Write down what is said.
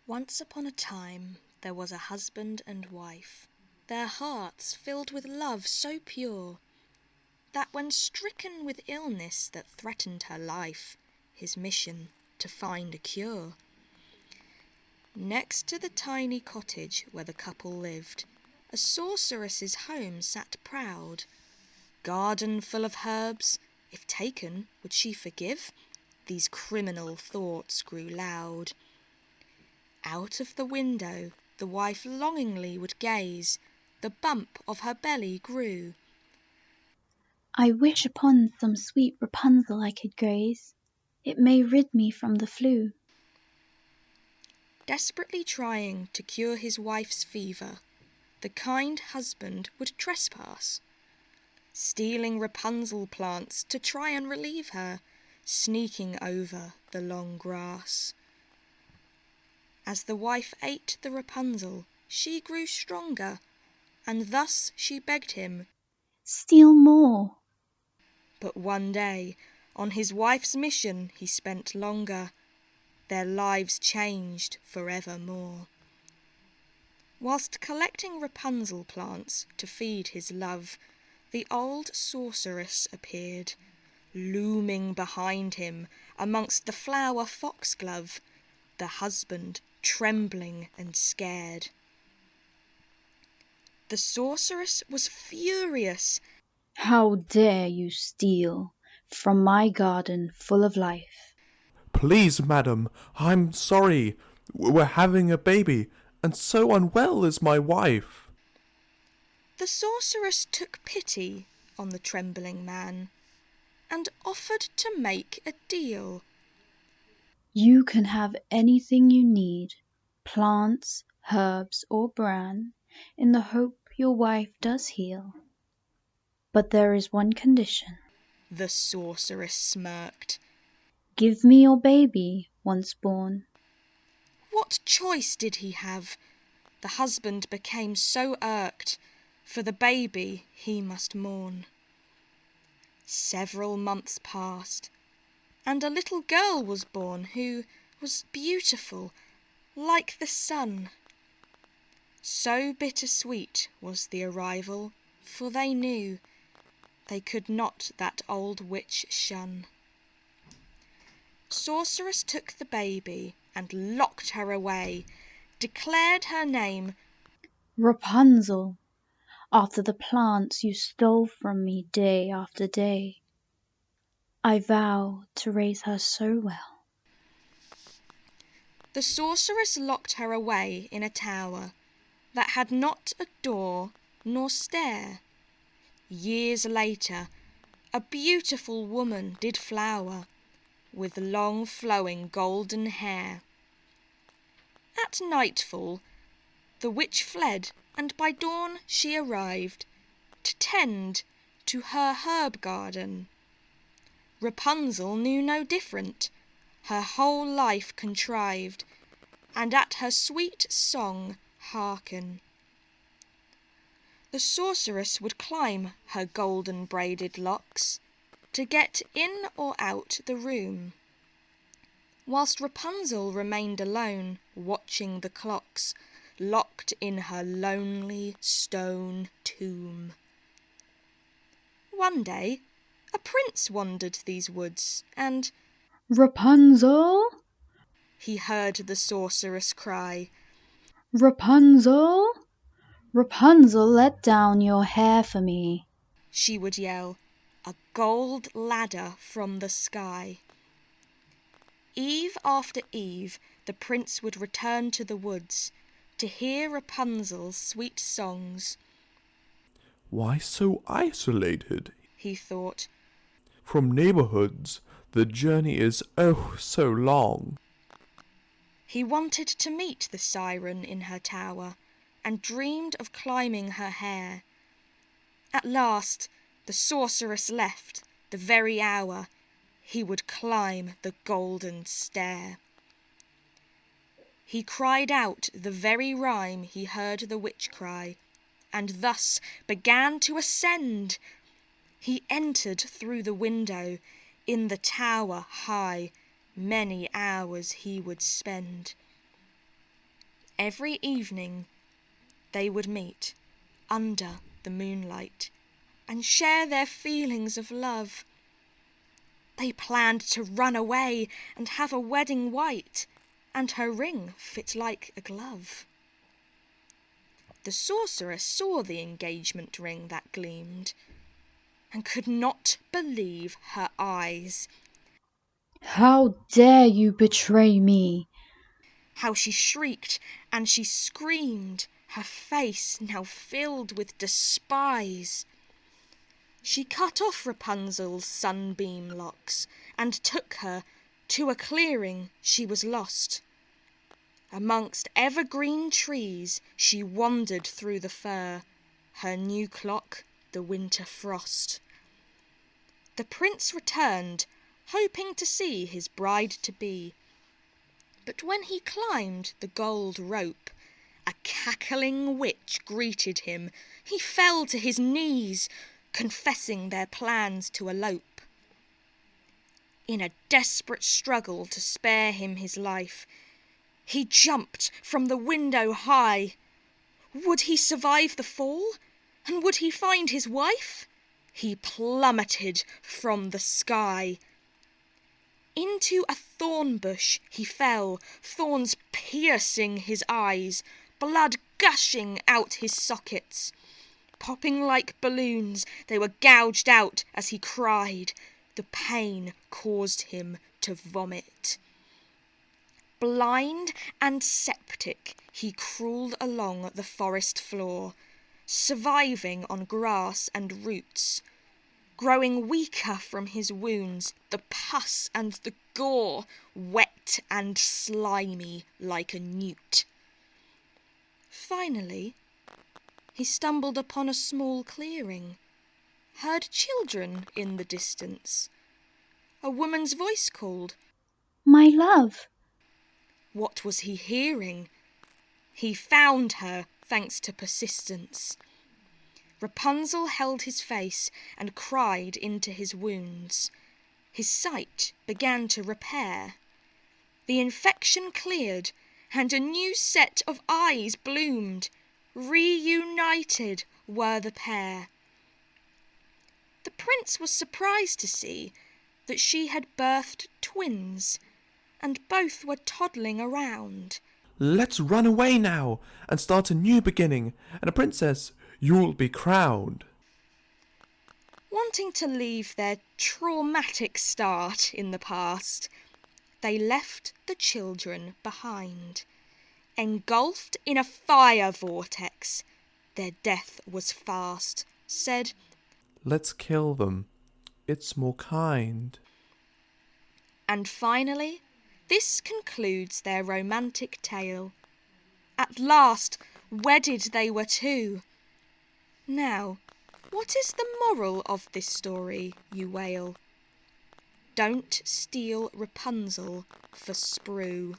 Once upon a time there was a husband and wife, their hearts filled with love so pure, that when stricken with illness that threatened her life, his mission to find a cure. Next to the tiny cottage where the couple lived, a sorceress's home sat proud. Garden full of herbs, if taken, would she forgive? These criminal thoughts grew loud. Out of the window the wife longingly would gaze, the bump of her belly grew. I wish upon some sweet Rapunzel I could graze, it may rid me from the flu. Desperately trying to cure his wife's fever, the kind husband would trespass, stealing Rapunzel plants to try and relieve her, sneaking over the long grass. As the wife ate the Rapunzel, she grew stronger, and thus she begged him. Steal more. But one day, on his wife's mission he spent longer. Their lives changed forevermore. Whilst collecting Rapunzel plants to feed his love, the old sorceress appeared, looming behind him amongst the flower foxglove, the husband trembling and scared. The sorceress was furious. How dare you steal from my garden full of life? Please, madam, I'm sorry. We're having a baby, and so unwell is my wife. The sorceress took pity on the trembling man and offered to make a deal. You can have anything you need, plants, herbs, or bran, in the hope your wife does heal. But there is one condition. The sorceress smirked. Give me your baby, once born. What choice did he have? The husband became so irked, for the baby he must mourn. Several months passed, and a little girl was born who was beautiful, like the sun. So bittersweet was the arrival, for they knew they could not that old witch shun. Sorceress took the baby and locked her away, declared her name Rapunzel, after the plants you stole from me day after day. I vow to raise her so well. The sorceress locked her away in a tower that had not a door nor stair. Years later, a beautiful woman did flower, with long flowing golden hair. At nightfall, the witch fled, and by dawn she arrived to tend to her herb garden. Rapunzel knew no different, her whole life contrived, and at her sweet song hearken. The sorceress would climb her golden braided locks to get in or out the room, whilst Rapunzel remained alone, watching the clocks, locked in her lonely stone tomb. One day a prince wandered these woods, and Rapunzel! he heard the sorceress cry. Rapunzel! Rapunzel, let down your hair for me. She would yell, a gold ladder from the sky. Eve after eve the prince would return to the woods to hear Rapunzel's sweet songs. Why so isolated? He thought. From neighborhoods, the journey is oh so long. He wanted to meet the siren in her tower, and dreamed of climbing her hair. At last the sorceress left, the very hour he would climb the golden stair. He cried out the very rhyme he heard the witch cry, and thus began to ascend. He entered through the window, in the tower high, many hours he would spend. Every evening they would meet under the moonlight and share their feelings of love. They planned to run away and have a wedding white, and her ring fit like a glove. The sorcerer saw the engagement ring that gleamed, and could not believe her eyes. How dare you betray me? How she shrieked and she screamed, her face now filled with despise. She cut off Rapunzel's sunbeam locks and took her to a clearing. She was lost. Amongst evergreen trees she wandered through the fir, her new clock the winter frost. The prince returned, hoping to see his bride-to-be. But when he climbed the gold rope, a cackling witch greeted him. He fell to his knees, confessing their plans to elope. In a desperate struggle to spare him his life, he jumped from the window high. Would he survive the fall? And would he find his wife? He plummeted from the sky. Into a thorn bush he fell, thorns piercing his eyes, blood gushing out his sockets. Popping like balloons, they were gouged out as he cried. The pain caused him to vomit. Blind and septic, he crawled along the forest floor, surviving on grass and roots, growing weaker from his wounds, the pus and the gore, wet and slimy like a newt. Finally, he stumbled upon a small clearing, heard children in the distance. A woman's voice called. My love! What was he hearing? He found her thanks to persistence. Rapunzel held his face and cried into his wounds. His sight began to repair. The infection cleared, and a new set of eyes bloomed. Reunited were the pair. The prince was surprised to see that she had birthed twins, and both were toddling around. Let's run away now and start a new beginning, and a princess you'll be crowned. Wanting to leave their traumatic start in the past, they left the children behind. Engulfed in a fire vortex, their death was fast, said, Let's kill them. It's more kind. and finally, this concludes their romantic tale. At last, wedded they were two. Now, what is the moral of this story, you wail? Don't steal Rapunzel for sprue.